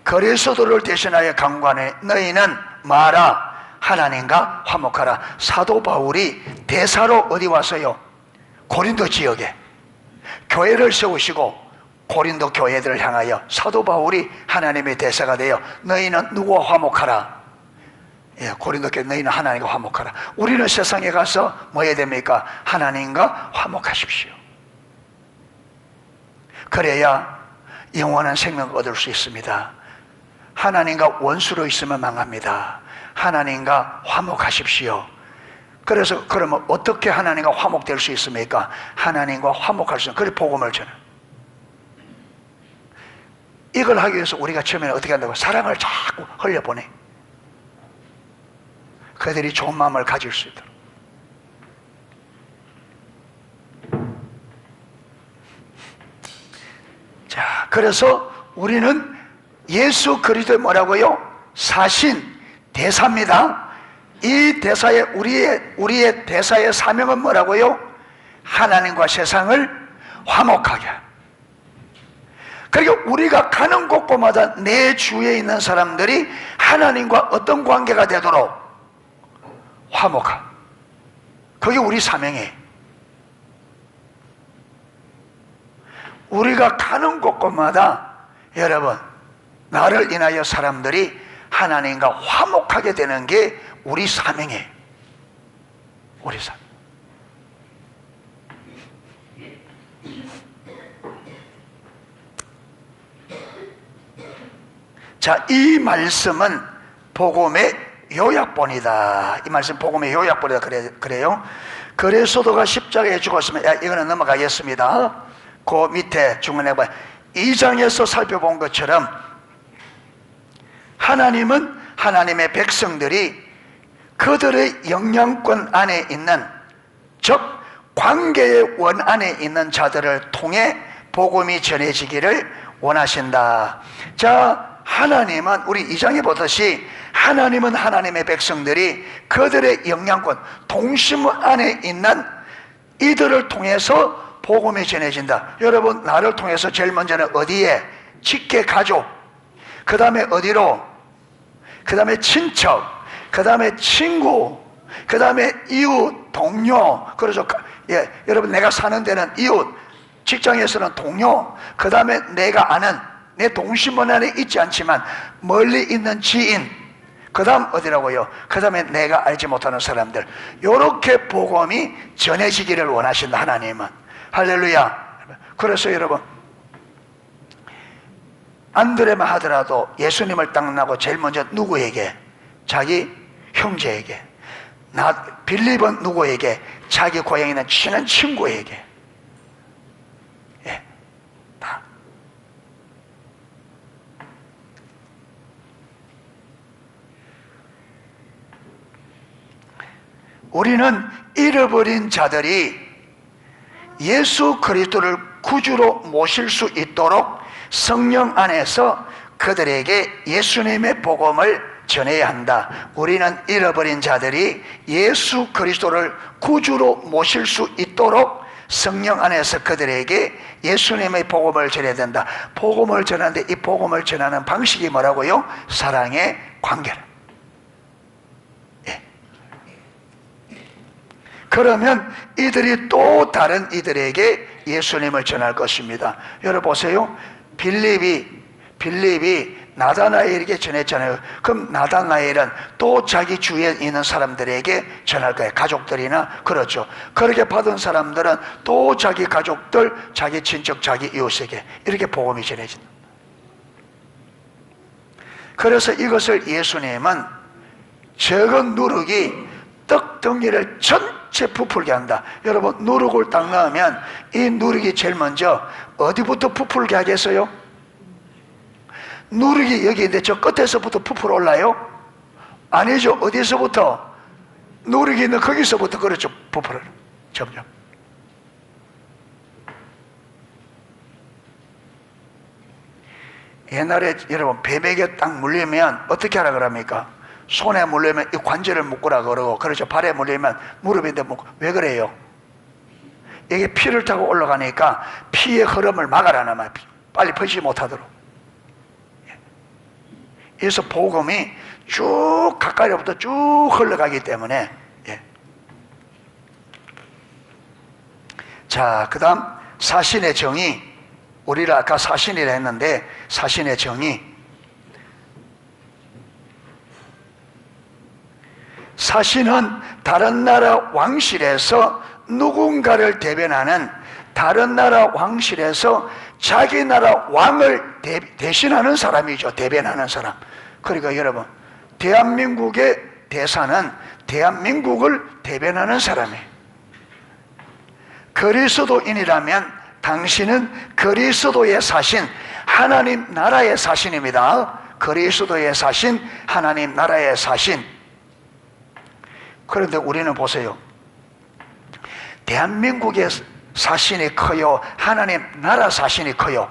그리스도를 대신하여 강구하니 너희는 말하 하나님과 화목하라. 사도 바울이 대사로 어디 와서요? 고린도 지역에 교회를 세우시고 고린도 교회들을 향하여 사도 바울이 하나님의 대사가 되어 너희는 누구와 화목하라. 예, 고린도 교회 너희는 하나님과 화목하라. 우리는 세상에 가서 뭐 해야 됩니까? 하나님과 화목하십시오. 그래야 영원한 생명을 얻을 수 있습니다. 하나님과 원수로 있으면 망합니다. 하나님과 화목하십시오. 그래서 그러면 어떻게 하나님과 화목될 수 있습니까? 하나님과 화목할 수 있는, 그래 복음을 전해. 이걸 하기 위해서 우리가 처음에는 어떻게 한다고? 사랑을 자꾸 흘려보내. 그들이 좋은 마음을 가질 수 있도록. 자, 그래서 우리는 예수 그리스도의 뭐라고요? 사신, 대사입니다. 이 대사의 우리의 대사의 사명은 뭐라고요? 하나님과 세상을 화목하게. 그리고 우리가 가는 곳곳마다 내 주위에 있는 사람들이 하나님과 어떤 관계가 되도록 화목하. 그게 우리 사명이에요. 우리가 가는 곳곳마다 여러분, 나를 인하여 사람들이 하나님과 화목하게 되는 게 우리 사명이에요. 우리 사명. 자, 이 말씀은 복음의 요약본이다. 이 말씀 복음의 요약본이다. 그래요. 그래서도가 십자가에 죽었으면, 이거는 넘어가겠습니다. 그 밑에 중간에 봐요. 2장에서 살펴본 것처럼 하나님은 하나님의 백성들이 그들의 영향권 안에 있는, 즉 관계의 원 안에 있는 자들을 통해 복음이 전해지기를 원하신다. 자, 하나님은 우리 2장에 보듯이 하나님은 하나님의 백성들이 그들의 영향권, 동심 안에 있는 이들을 통해서 복음이 전해진다. 여러분, 나를 통해서 제일 먼저는 어디에? 직계 가족, 그 다음에 어디로? 그 다음에 친척, 그 다음에 친구, 그 다음에 이웃, 동료. 그래서 여러분, 내가 사는 데는 이웃, 직장에서는 동료, 그 다음에 내가 아는 내 동심원 안에 있지 않지만 멀리 있는 지인, 그 다음 어디라고요? 그 다음에 내가 알지 못하는 사람들. 요렇게 복음이 전해지기를 원하신다. 하나님은. 할렐루야. 그래서 여러분, 안드레만 하더라도 예수님을 딱 만나고 제일 먼저 누구에게? 자기 형제에게. 빌립은 누구에게? 자기 고향에 있는 친한 친구에게. 예, 다. 우리는 잃어버린 자들이 예수 그리스도를 구주로 모실 수 있도록 성령 안에서 그들에게 예수님의 복음을 전해야 한다. 우리는 잃어버린 자들이 예수 그리스도를 구주로 모실 수 있도록 성령 안에서 그들에게 예수님의 복음을 전해야 된다. 복음을 전하는데 이 복음을 전하는 방식이 뭐라고요? 사랑의 관계라. 예. 그러면 이들이 또 다른 이들에게 예수님을 전할 것입니다. 여러분 보세요. 빌립이 나다나엘에게 전했잖아요. 그럼 나다나엘은 또 자기 주위에 있는 사람들에게 전할 거예요. 가족들이나. 그렇죠. 그렇게 받은 사람들은 또 자기 가족들, 자기 친척, 자기 이웃에게 이렇게 복음이 전해진다. 그래서 이것을 예수님은 적은 누룩이 떡 덩이를 전체 부풀게 한다. 여러분, 누룩을 딱 넣으면 이 누룩이 제일 먼저 어디부터 부풀게 하겠어요? 누룩이 여기 있는데 저 끝에서부터 부풀어 올라요? 아니죠. 어디서부터? 누룩이 있는 거기서부터. 그렇죠. 부풀어 점점. 옛날에 여러분, 뱀에게 딱 물리면 어떻게 하라 그럽니까? 손에 물리면 이 관절을 묶으라 그러고, 그렇죠. 발에 물리면 무릎인데 묶고. 왜 그래요? 이게 피를 타고 올라가니까 피의 흐름을 막아라. 빨리 퍼지지 못하도록. 그래서 복음이 쭉 가까이로부터 쭉 흘러가기 때문에. 예. 자, 그 다음 사신의 정의. 우리를 아까 사신이라 했는데 사신의 정의. 사신은 다른 나라 왕실에서 누군가를 대변하는, 다른 나라 왕실에서 자기 나라 왕을 대신하는 사람이죠. 대변하는 사람. 그러니까 여러분, 대한민국의 대사는 대한민국을 대변하는 사람이에요. 그리스도인이라면 당신은 그리스도의 사신, 하나님 나라의 사신입니다. 그리스도의 사신, 하나님 나라의 사신. 그런데 우리는 보세요. 대한민국의 사신이 커요? 하나님 나라 사신이 커요?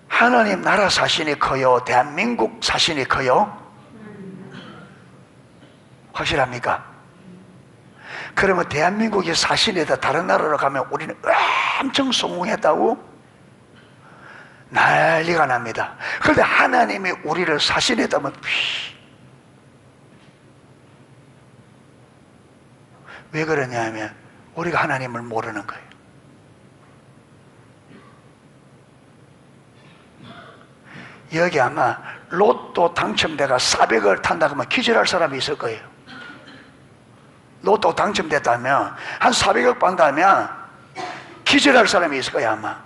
하나님 나라 사신이 커요? 대한민국 사신이 커요? 확실합니까? 그러면 대한민국이 사신에다 다른 나라로 가면 우리는 엄청 성공했다고 난리가 납니다. 그런데 하나님이 우리를 사신에다 하면 왜 그러냐면 우리가 하나님을 모르는 거예요. 여기 아마 로또 당첨돼가 400을 탄다 그러면 기절할 사람이 있을 거예요. 로또 당첨됐다면 한 400억 받다면 기절할 사람이 있을 거예요 아마.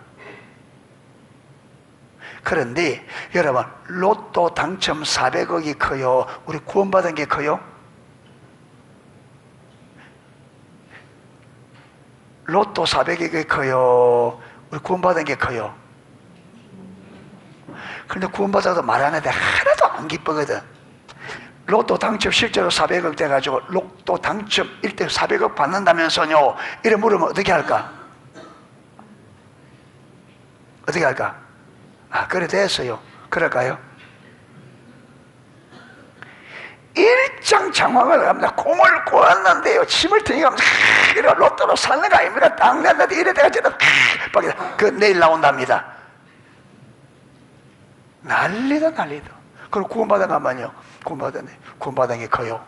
그런데 여러분, 로또 당첨 400억이 커요? 우리 구원받은 게 커요? 로또 400억이 커요? 우리 구원받은 게 커요? 그런데 구원받아도 말 안 하는데 하나도 안 기쁘거든. 로또 당첨 실제로 400억 돼가지고 로또 당첨 1등 400억 받는다면서요, 이래 물으면 어떻게 할까? 어떻게 할까? 아, 그래 됐어요. 그럴까요? 일장장황을 합니다. 공을 구웠는데요, 침을 튀기면 이래 로또로 사는 거 아닙니까? 딱 냈는데 이래 돼가지고 그 내일 나온답니다. 난리다 난리다. 그럼 구원받은 가만요, 구원받았네. 구원받은 게 커요.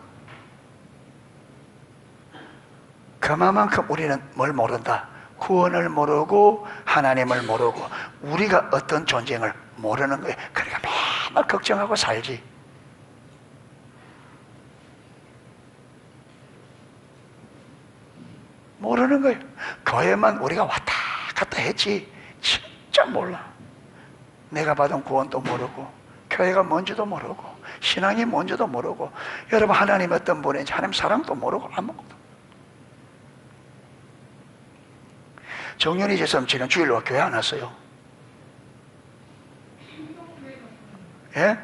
그만큼 우리는 뭘 모른다? 구원을 모르고 하나님을 모르고 우리가 어떤 존재를 모르는 거예요. 그러니까 맨날 걱정하고 살지. 모르는 거예요. 교회만 우리가 왔다 갔다 했지 진짜 몰라. 내가 받은 구원도 모르고 교회가 뭔지도 모르고 신앙이 뭔지도 모르고 여러분 하나님 어떤 분인지 하나님 사랑도 모르고 아무것도. 정연이 제삼치는 주일로 교회 안 왔어요. 예?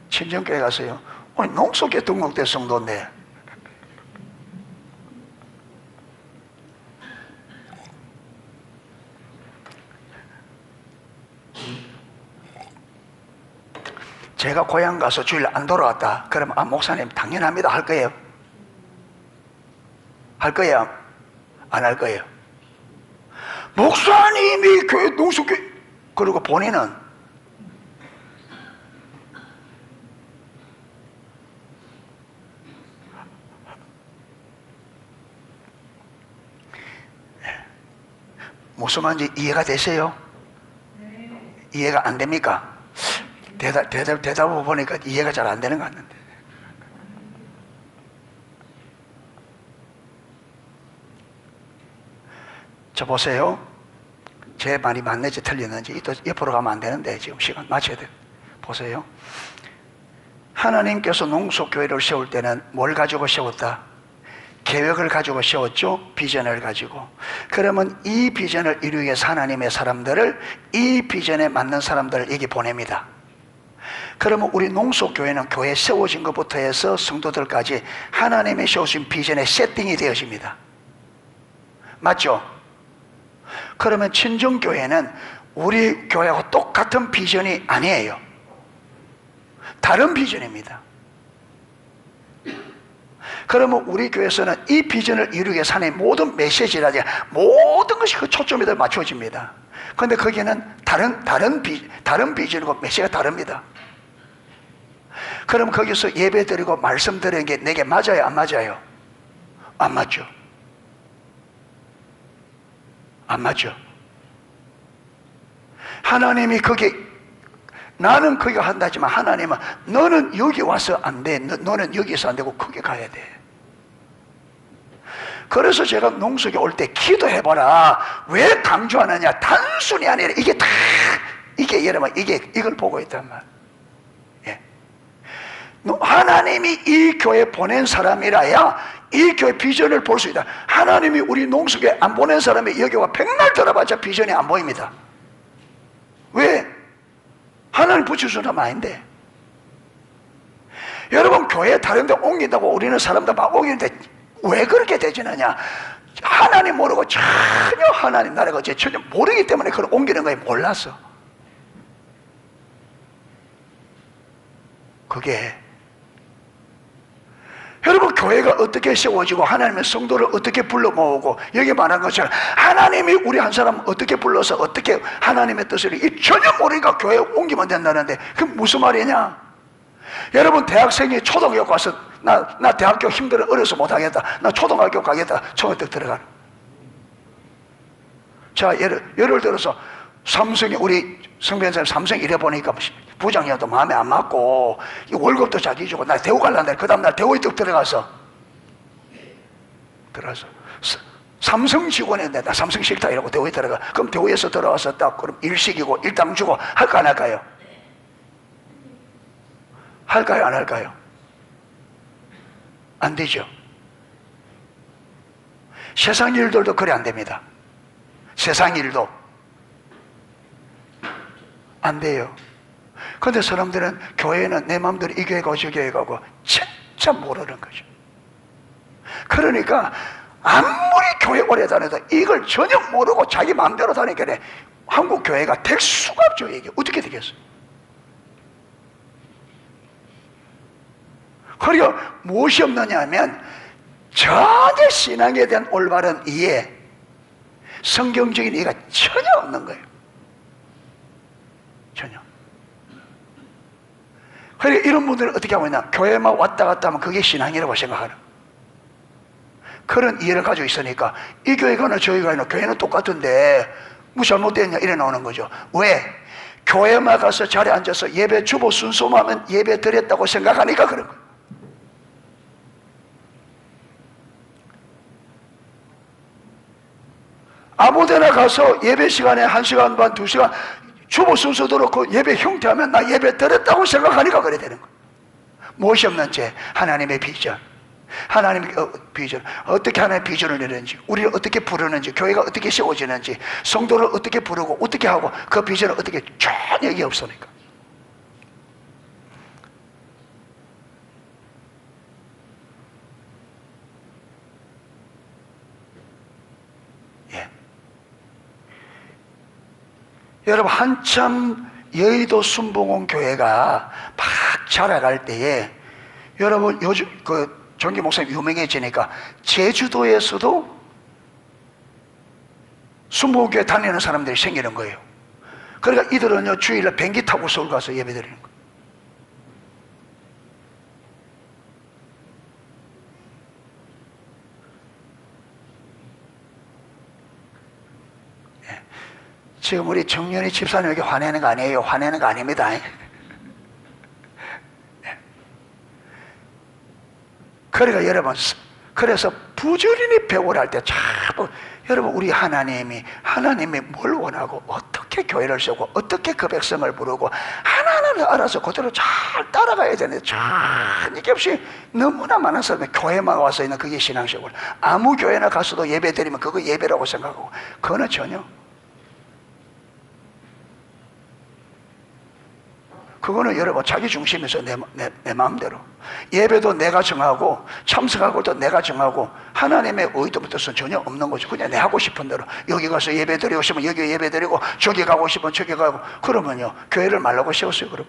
친정교회 갔어요. 아니, 농속에 등록된 성도인데. 제가 고향 가서 주일 안 돌아왔다 그러면 아, 목사님 당연합니다 할 거예요? 할 거예요? 안 할 거예요? 목사님이 교회 농속교회, 그리고 본인은 무슨 말인지 이해가 되세요? 이해가 안 됩니까? 대답을 보니까 이해가 잘 안 되는 것 같는데. 저 보세요. 제 말이 맞는지 틀리는지 또 옆으로 가면 안 되는데 지금 시간 맞춰야 돼요. 보세요. 하나님께서 농속교회를 세울 때는 뭘 가지고 세웠다? 계획을 가지고 세웠죠. 비전을 가지고. 그러면 이 비전을 이루기 위해서 하나님의 사람들을, 이 비전에 맞는 사람들을 여기 보냅니다. 그러면 우리 농속교회는 교회 세워진 것부터 해서 성도들까지 하나님의 세우신 비전에 세팅이 되어집니다. 맞죠? 그러면 친정교회는 우리 교회하고 똑같은 비전이 아니에요. 다른 비전입니다. 그러면 우리 교회에서는 이 비전을 이루기 위해서 하나의 모든 메시지라든지 모든 것이 그 초점에 맞춰집니다. 그런데 거기는 다른 비전이고 메시지가 다릅니다. 그럼 거기서 예배 드리고 말씀 드리는 게 내게 맞아요? 안 맞아요? 안 맞죠? 안 맞죠? 하나님이 거기, 나는 거기 한다지만 하나님은 너는 여기 와서 안 돼. 너는 여기서 안 되고 거기 가야 돼. 그래서 제가 농속에 올 때 기도해봐라. 왜 강조하느냐? 단순히 아니라 이게 다, 이게 여러분, 이걸 보고 있단 말. 예. 하나님이 이 교회 보낸 사람이라야 이 교회 비전을 볼 수 있다. 하나님이 우리 농속에 안 보낸 사람이 여기 와 백날 들어봤자 비전이 안 보입니다. 왜? 하나님 붙여준 사람 아닌데. 여러분 교회 다른 데 옮긴다고 우리는 사람들 막 옮기는데 왜 그렇게 되지느냐? 하나님 모르고 전혀 하나님 나라가 어째 전혀 모르기 때문에 그걸 옮기는 거에 몰랐어. 그게 여러분, 교회가 어떻게 세워지고 하나님의 성도를 어떻게 불러 모으고, 여기 말한 것처럼 하나님이 우리 한 사람 어떻게 불러서 어떻게 하나님의 뜻을 전혀 모르니까 교회에 옮기면 된다는데, 그게 무슨 말이냐? 여러분, 대학생이 초등학교 가서 나 대학교 힘들어 어려서 못하겠다, 나 초등학교 가겠다, 처음에 딱 들어가는. 자, 예를 들어서 삼성이, 우리 성변사님 삼성 일해 보니까 부장님도 마음에 안 맞고 월급도 자기 주고 나 대우 갈란다. 그 다음날 대우에 뚝 들어가서 삼성 직원인데 나 삼성 싫다 이러고 대우에 들어가. 그럼 대우에서 들어와서 딱 그럼 일식이고 일당 주고 할까 안 할까요? 할까요 안 할까요? 안 되죠. 세상 일들도 그래 안 됩니다. 세상 일도 안 돼요. 그런데 사람들은 교회는 내 마음대로 이 교회 가고 저 교회 가고 진짜 모르는 거죠. 그러니까 아무리 교회 오래 다녀도 이걸 전혀 모르고 자기 마음대로 다니니까 한국 교회가 될 수가 없죠. 이게 어떻게 되겠어요? 그리고 무엇이 없느냐 하면 전혀 신앙에 대한 올바른 이해, 성경적인 이해가 전혀 없는 거예요. 전혀. 그러니까 이런 분들은 어떻게 하고 있나? 교회만 왔다 갔다 하면 그게 신앙이라고 생각하는, 그런 이해를 가지고 있으니까 이 교회 가나 저희 가나 교회는 똑같은데 뭐 잘못됐냐 이래 나오는 거죠. 왜? 교회만 가서 자리에 앉아서 예배 주보 순서만 하면 예배 드렸다고 생각하니까 그런 거예요. 아무데나 가서 예배 시간에 1시간 반, 2시간 주보 순서대로 그 예배 형태하면 나 예배 드렸다고 생각하니까 그래 되는 거예요. 무엇이 없는 채 하나님의 비전, 하나님의 비전, 어떻게 하나님의 비전을 내는지, 우리를 어떻게 부르는지, 교회가 어떻게 세워지는지, 성도를 어떻게 부르고 어떻게 하고 그 비전을 어떻게 전혀 얘기 없으니까. 여러분, 한참 여의도 순복음 교회가 막 자라갈 때에, 여러분 요즘 그 정기 목사님 유명해지니까 제주도에서도 순복음 교회 다니는 사람들이 생기는 거예요. 그러니까 이들은요 주일날 비행기 타고 서울 가서 예배드리는 거예요. 지금 우리 정연희 집사님에게 화내는 거 아니에요. 화내는 거 아닙니다. 그러니까 여러분, 그래서 부지런히 배우라 할 때 자꾸 여러분, 우리 하나님이 뭘 원하고 어떻게 교회를 세우고 어떻게 그 백성을 부르고 하나하나를 알아서 그대로 잘 따라가야 되는데, 참 이게 없이 너무나 많은 사람이 교회만 와서 있는 그게 신앙생활. 아무 교회나 가서도 예배 드리면 그거 예배라고 생각하고, 그거는 전혀, 그거는 여러분 자기 중심에서 내 마음대로 예배도 내가 정하고 참석하고 또 내가 정하고 하나님의 의도 뜻은 전혀 없는 거죠. 그냥 내 하고 싶은 대로 여기 가서 예배 드리고 싶으면 여기 예배 드리고 저기 가고 싶으면 저기 가고, 그러면요 교회를 말라고 세웠어요. 그럼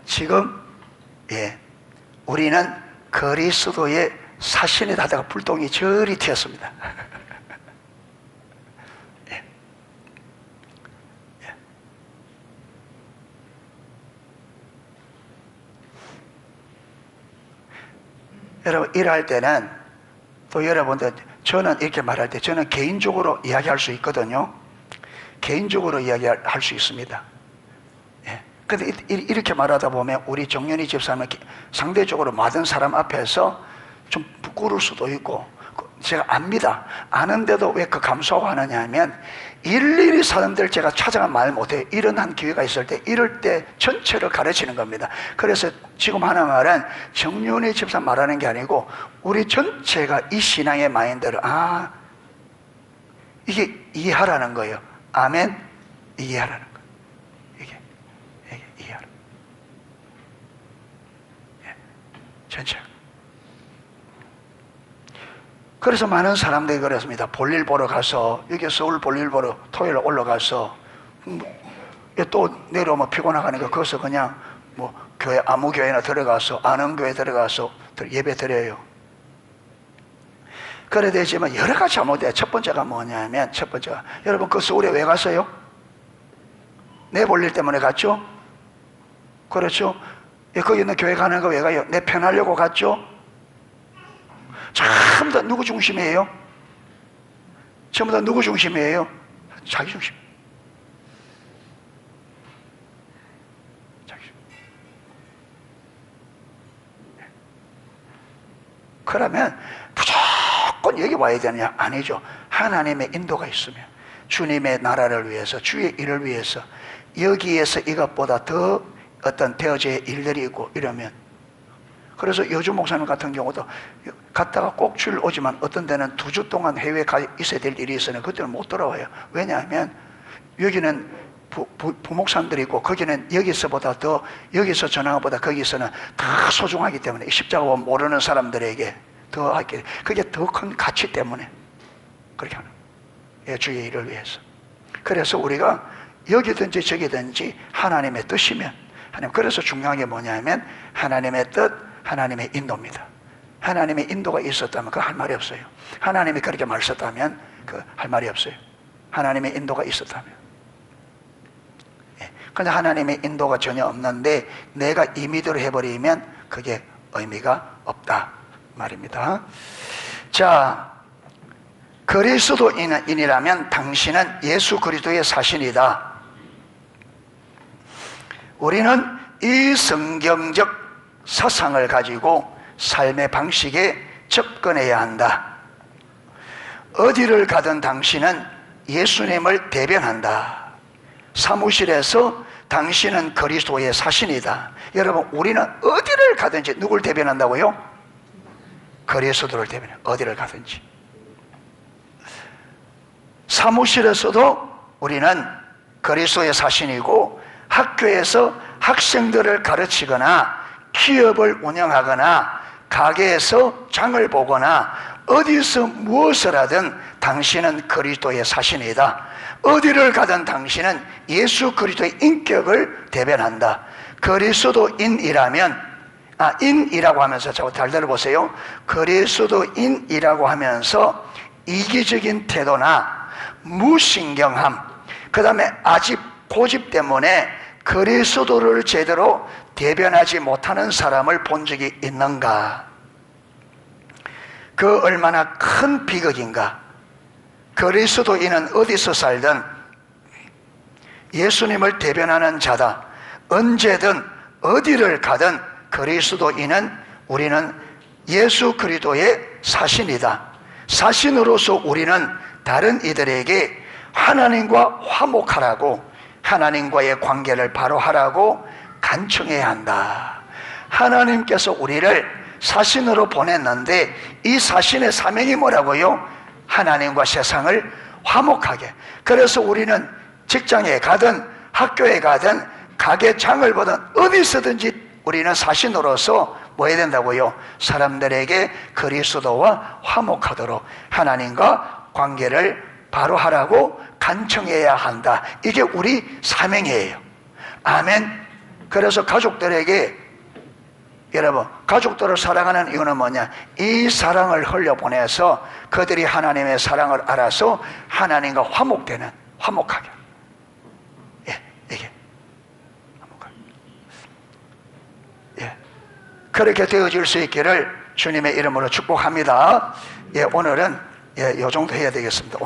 지금 우리는 그리스도의 사신이 다다가 불똥이 저리 튀었습니다. 여러분, 일할 때는 또 여러분들, 저는 이렇게 말할 때 저는 개인적으로 이야기할 수 있거든요. 개인적으로 이야기할 수 있습니다. 근데 이렇게 말하다 보면 우리 정연희 집사님은 상대적으로 많은 사람 앞에서 좀 부끄러울 수도 있고, 제가 압니다. 아는데도 왜 그 감수하고 하느냐 하면, 일일이 사람들 제가 찾아가 말 못해요. 이런 한 기회가 있을 때, 이럴 때 전체를 가르치는 겁니다. 그래서 지금 하는 말은 정연희 집사 말하는 게 아니고 우리 전체가 이 신앙의 마인드를 이게 이해하라는 거예요. 아멘. 이해하라는 거예요. 이게 전체. 그래서 많은 사람들이 그랬습니다. 볼일 보러 가서, 여기 서울 볼일 보러 토요일 올라가서 또 내려오면 피곤하니까 거기서 그냥 뭐 교회, 아무 교회나 들어가서, 아는 교회 들어가서 예배 드려요. 그래 되지만 여러 가지 잘못돼요. 첫 번째가 뭐냐면, 첫 번째가, 여러분 그 서울에 왜 갔어요? 내 볼일 때문에 갔죠? 그렇죠? 거기 있는 교회 가는 거 왜 가요? 내 편하려고 갔죠? 전부 다 누구 중심이에요? 전부 다 누구 중심이에요? 자기 중심. 자기 중심. 그러면 무조건 여기 와야 되느냐? 아니죠. 하나님의 인도가 있으면, 주님의 나라를 위해서, 주의 일을 위해서, 여기에서 이것보다 더 어떤 되어져야 일들이 있고 이러면, 그래서 여주 목사님 같은 경우도 갔다가 꼭 주일 오지만 어떤 데는 2주 동안 해외에 가 있어야 될 일이 있으면 그때는 못 돌아와요. 왜냐하면 여기는 부목사님들이 있고 거기는 여기서보다 더, 여기서 전하는 것보다 거기서는 더 소중하기 때문에, 십자가 모르는 사람들에게 더 하게, 그게 더 큰 가치 때문에 그렇게 하는 거예요. 주의 일을 위해서. 그래서 우리가 여기든지 저기든지 하나님의 뜻이면, 하나님, 그래서 중요한 게 뭐냐면 하나님의 뜻, 하나님의 인도입니다. 하나님의 인도가 있었다면 그 할 말이 없어요. 하나님이 그렇게 말씀했다면 그 할 말이 없어요. 하나님의 인도가 있었다면. 근데 하나님의 인도가 전혀 없는데 내가 임의대로 해버리면 그게 의미가 없다 말입니다. 자, 그리스도인이라면 당신은 예수 그리스도의 사신이다. 우리는 이 성경적 사상을 가지고 삶의 방식에 접근해야 한다. 어디를 가든 당신은 예수님을 대변한다. 사무실에서 당신은 그리스도의 사신이다. 여러분, 우리는 어디를 가든지 누굴 대변한다고요? 그리스도를 대변해요. 어디를 가든지. 사무실에서도 우리는 그리스도의 사신이고, 학교에서 학생들을 가르치거나 기업을 운영하거나 가게에서 장을 보거나 어디서 무엇을 하든 당신은 그리스도의 사신이다. 어디를 가든 당신은 예수 그리스도의 인격을 대변한다. 그리스도인이라면, 인이라고 하면서 잘 들어보세요. 그리스도인이라고 하면서 이기적인 태도나 무신경함, 그 다음에 아직 고집 때문에 그리스도를 제대로 대변하지 못하는 사람을 본 적이 있는가? 그 얼마나 큰 비극인가? 그리스도인은 어디서 살든 예수님을 대변하는 자다. 언제든 어디를 가든 그리스도인은, 우리는 예수 그리스도의 사신이다. 사신으로서 우리는 다른 이들에게 하나님과 화목하라고, 하나님과의 관계를 바로 하라고 간청해야 한다. 하나님께서 우리를 사신으로 보냈는데 이 사신의 사명이 뭐라고요? 하나님과 세상을 화목하게. 그래서 우리는 직장에 가든 학교에 가든 가게 장을 보든 어디서든지 우리는 사신으로서 뭐 해야 된다고요? 사람들에게 그리스도와 화목하도록 하나님과 관계를 바로 하라고 간청해야 한다. 이게 우리 사명이에요. 아멘. 그래서 가족들에게, 여러분, 가족들을 사랑하는 이유는 뭐냐? 이 사랑을 흘려보내서 그들이 하나님의 사랑을 알아서 하나님과 화목되는, 화목하게. 이게 화목하게. 그렇게 되어질 수 있기를 주님의 이름으로 축복합니다. 오늘은 요 정도 해야 되겠습니다. 오늘